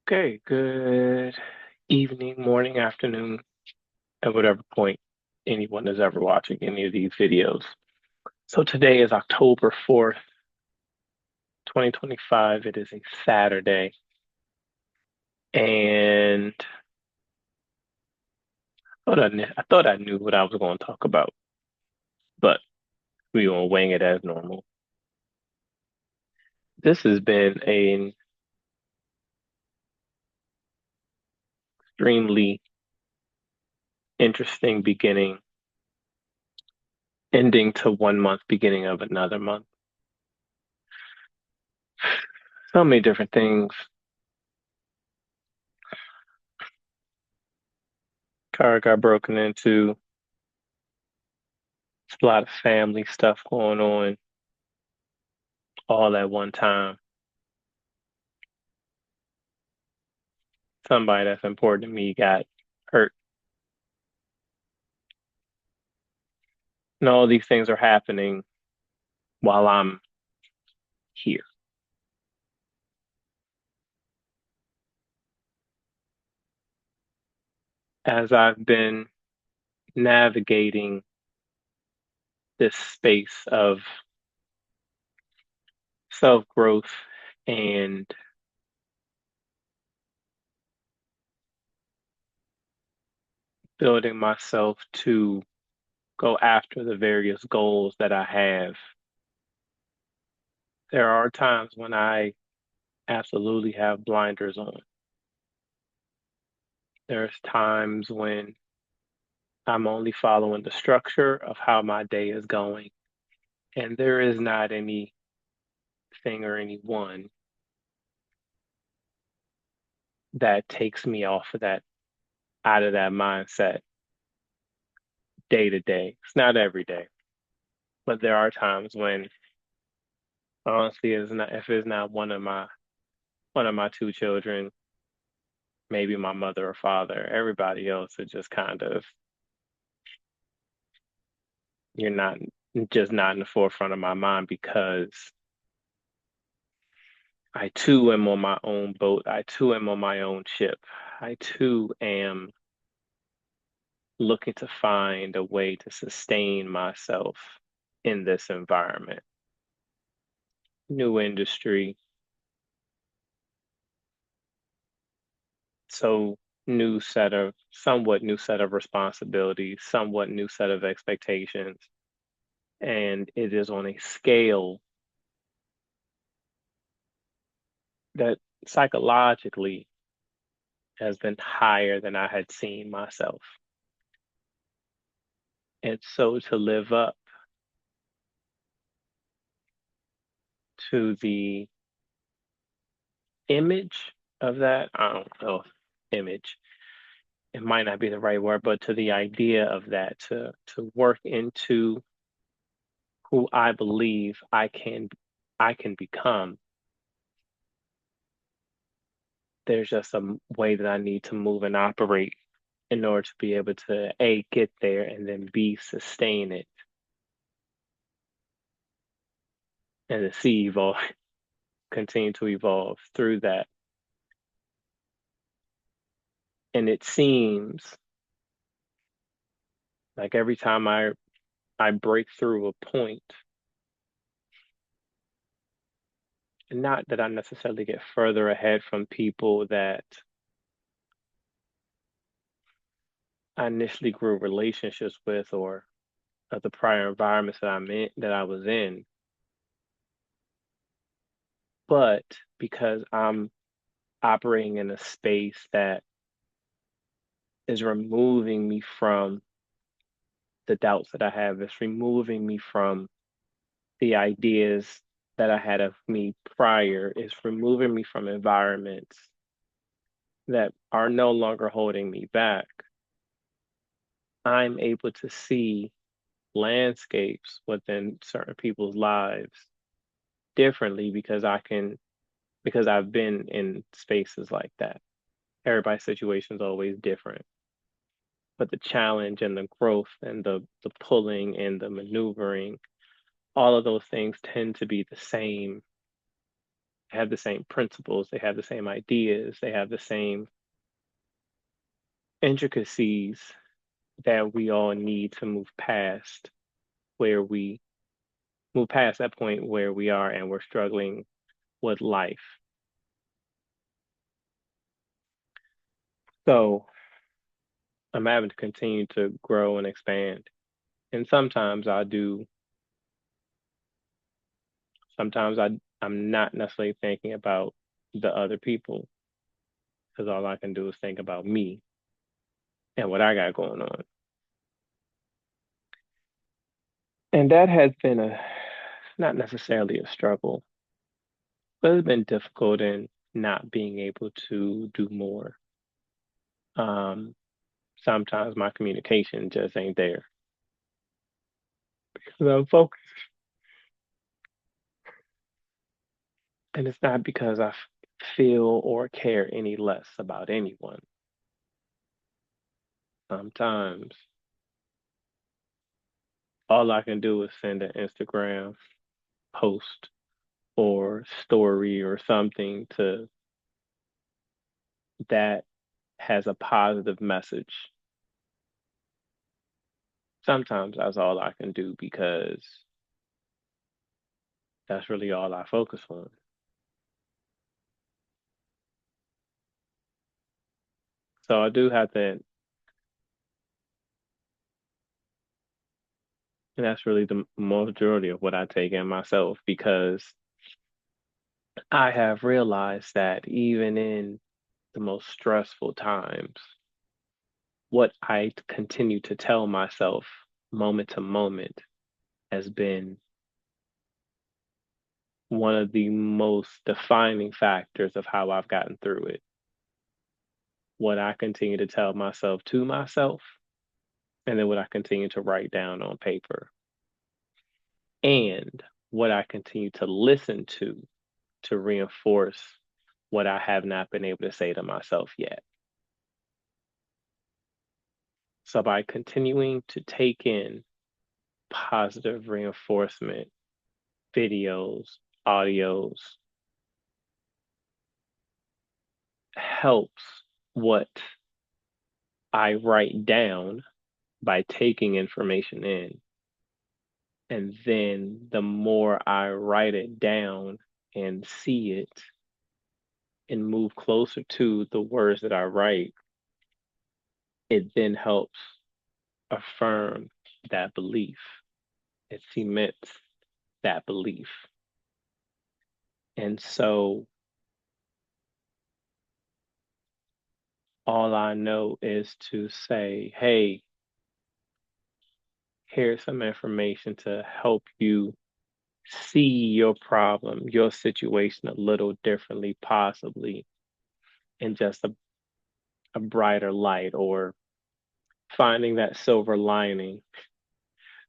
Okay, good evening, morning, afternoon, at whatever point anyone is ever watching any of these videos. So today is October 4th, 2025. It is a Saturday, and I thought I knew what I was going to talk about, but we're going to wing it as normal. This has been an extremely interesting beginning, ending to 1 month, beginning of another month. So many different things. Car got broken into. It's a lot of family stuff going on all at one time. Somebody that's important to me got hurt. And all these things are happening while I'm here. As I've been navigating this space of self-growth and building myself to go after the various goals that I have, there are times when I absolutely have blinders on. There's times when I'm only following the structure of how my day is going, and there is not anything or anyone that takes me off of that, out of that mindset day to day. It's not every day, but there are times when honestly it's not, if it's not one of my two children, maybe my mother or father, everybody else is just kind of, you're not, just not in the forefront of my mind because I too am on my own boat. I too am on my own ship. I too am looking to find a way to sustain myself in this environment. New industry, so somewhat new set of responsibilities, somewhat new set of expectations, and it is on a scale that psychologically has been higher than I had seen myself. And so to live up to the image of that, I don't know, image, it might not be the right word, but to the idea of that, to work into who I believe I can become. There's just a way that I need to move and operate in order to be able to A, get there, and then B, sustain it, and to C, evolve, continue to evolve through that. And it seems like every time I break through a point, not that I necessarily get further ahead from people that I initially grew relationships with or of the prior environments that I was in, but because I'm operating in a space that is removing me from the doubts that I have. It's removing me from the ideas that I had of me prior. It's removing me from environments that are no longer holding me back. I'm able to see landscapes within certain people's lives differently because I've been in spaces like that. Everybody's situation is always different, but the challenge and the growth and the pulling and the maneuvering, all of those things tend to be the same They have the same principles, they have the same ideas, they have the same intricacies that we all need to where we move past that point where we are and we're struggling with life. So I'm having to continue to grow and expand. And sometimes I'm not necessarily thinking about the other people because all I can do is think about me and what I got going on. And that has been not necessarily a struggle, but it's been difficult in not being able to do more. Um, Sometimes my communication just ain't there because I'm focused. And it's not because feel or care any less about anyone. Sometimes all I can do is send an Instagram post or story or something to that has a positive message. Sometimes that's all I can do because that's really all I focus on. So I do have to, and that's really the majority of what I take in myself because I have realized that even in the most stressful times, what I continue to tell myself moment to moment has been one of the most defining factors of how I've gotten through it. What I continue to tell myself to myself, and then what I continue to write down on paper, and what I continue to listen to reinforce what I have not been able to say to myself yet. So by continuing to take in positive reinforcement, videos, audios, helps what I write down by taking information in. And then the more I write it down and see it and move closer to the words that I write, it then helps affirm that belief. It cements that belief. And so all I know is to say, hey, here's some information to help you see your problem, your situation a little differently, possibly in just a brighter light, or finding that silver lining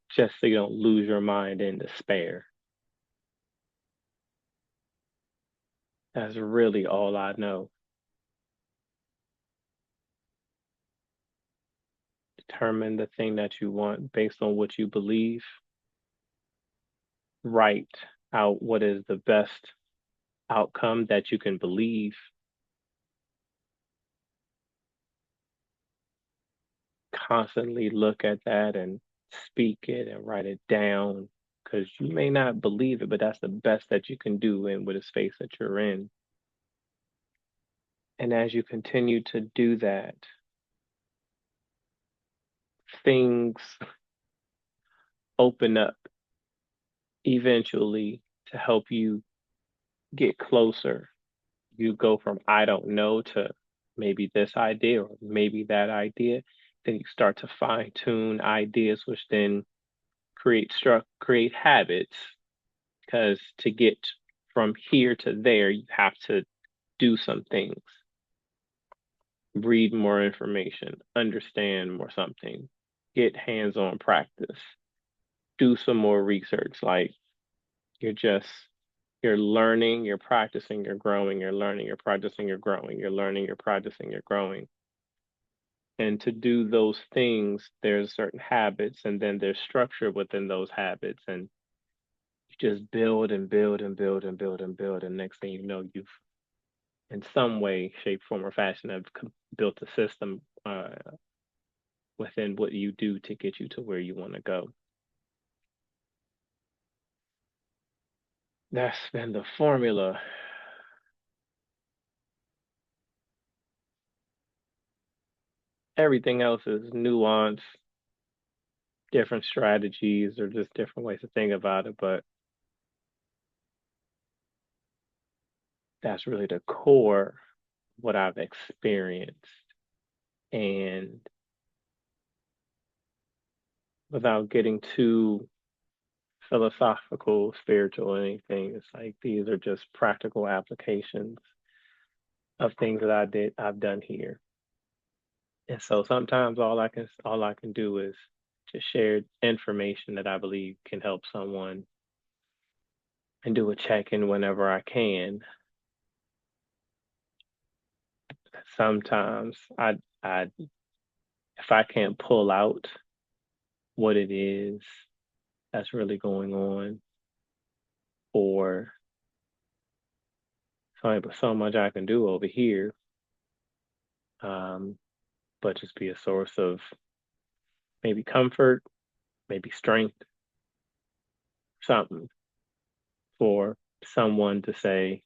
just so you don't lose your mind in despair. That's really all I know. Determine the thing that you want based on what you believe. Write out what is the best outcome that you can believe. Constantly look at that and speak it and write it down because you may not believe it, but that's the best that you can do in with the space that you're in. And as you continue to do that, things open up eventually to help you get closer. You go from I don't know to maybe this idea or maybe that idea. Then you start to fine tune ideas, which then create habits. Because to get from here to there, you have to do some things, read more information, understand more something, get hands-on practice, do some more research. Like you're just you're learning, you're practicing, you're growing, you're learning, you're practicing, you're growing, you're learning, you're practicing, you're growing. And to do those things, there's certain habits and then there's structure within those habits. And you just build and build and build and build and build. And next thing you know, you've in some way, shape, form, or fashion have built a system within what you do to get you to where you want to go. That's been the formula. Everything else is nuance, different strategies, or just different ways to think about it. But that's really the core of what I've experienced. And without getting too philosophical, spiritual, or anything, it's like these are just practical applications of things that I've done here. And so sometimes all I can do is just share information that I believe can help someone and do a check-in whenever I can. Sometimes I if I can't pull out what it is that's really going on, or so much I can do over here, um, but just be a source of maybe comfort, maybe strength, something for someone to say,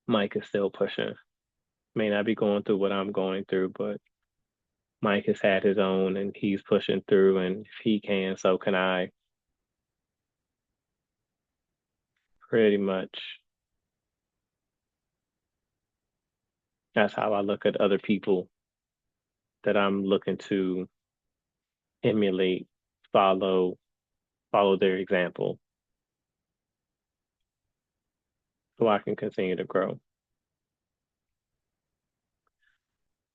Mike is still pushing. May not be going through what I'm going through, but Mike has had his own and he's pushing through, and if he can, so can I. Pretty much that's how I look at other people that I'm looking to emulate, follow, follow their example so I can continue to grow.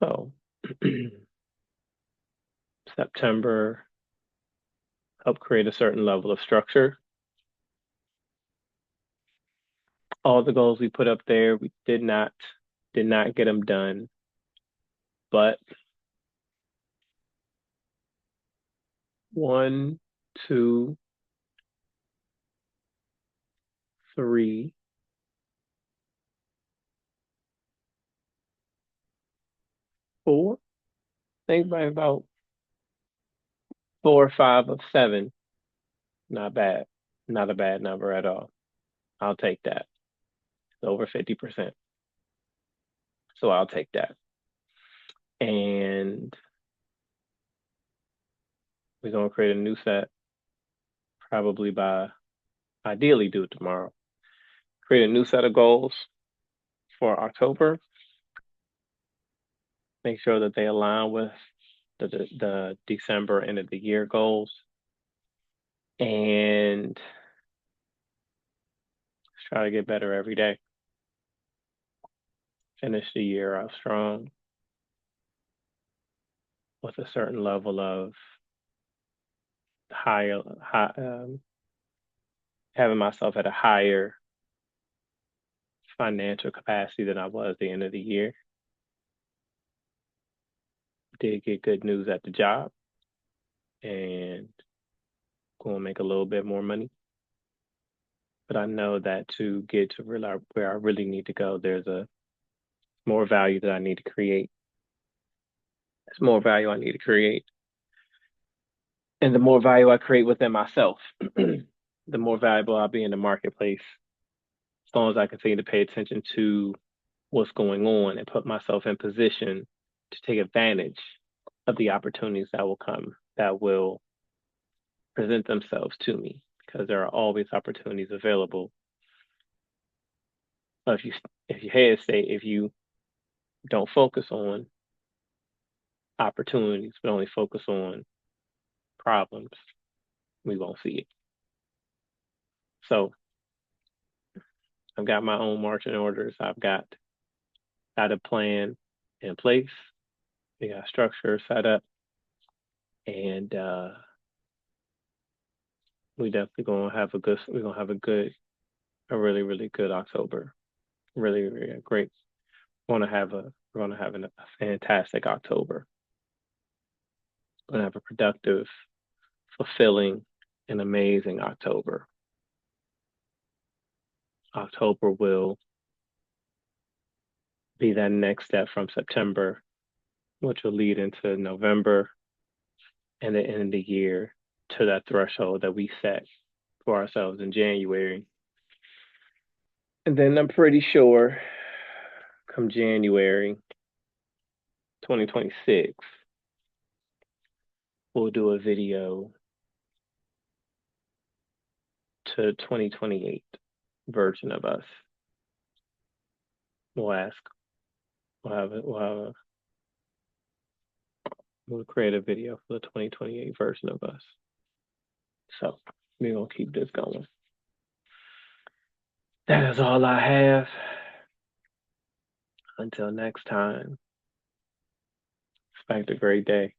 So September helped create a certain level of structure. All the goals we put up there, we did not get them done, but one, two, three, four. I think by about 4 or 5 of 7. Not bad. Not a bad number at all. I'll take that. It's over 50%. So I'll take that. And we're gonna create a new set probably by ideally do it tomorrow. Create a new set of goals for October. Make sure that they align with the December end of the year goals. And try to get better every day. Finish the year out strong with a certain level of higher, having myself at a higher financial capacity than I was at the end of the year. Did get good news at the job and going to make a little bit more money. But I know that to get to where I really need to go, there's a more value that I need to create. There's more value I need to create. And the more value I create within myself, the more valuable I'll be in the marketplace. As long as I continue to pay attention to what's going on and put myself in position to take advantage of the opportunities that will come, that will present themselves to me, because there are always opportunities available. If you if you hesitate, if you don't focus on opportunities, but only focus on problems, we won't see it. So I've got my own marching orders. I've got a plan in place. We got structure set up, and we definitely gonna have a good. We're gonna have a really, really good October. Really, really great. We're gonna have a fantastic October. We're gonna have a productive, fulfilling, and amazing October. October will be that next step from September, which will lead into November and the end of the year to that threshold that we set for ourselves in January. And then I'm pretty sure come January 2026, we'll do a video to 2028 version of us. We'll ask, we'll create a video for the 2028 version of us. So we're gonna keep this going. That is all I have. Until next time, expect a great day.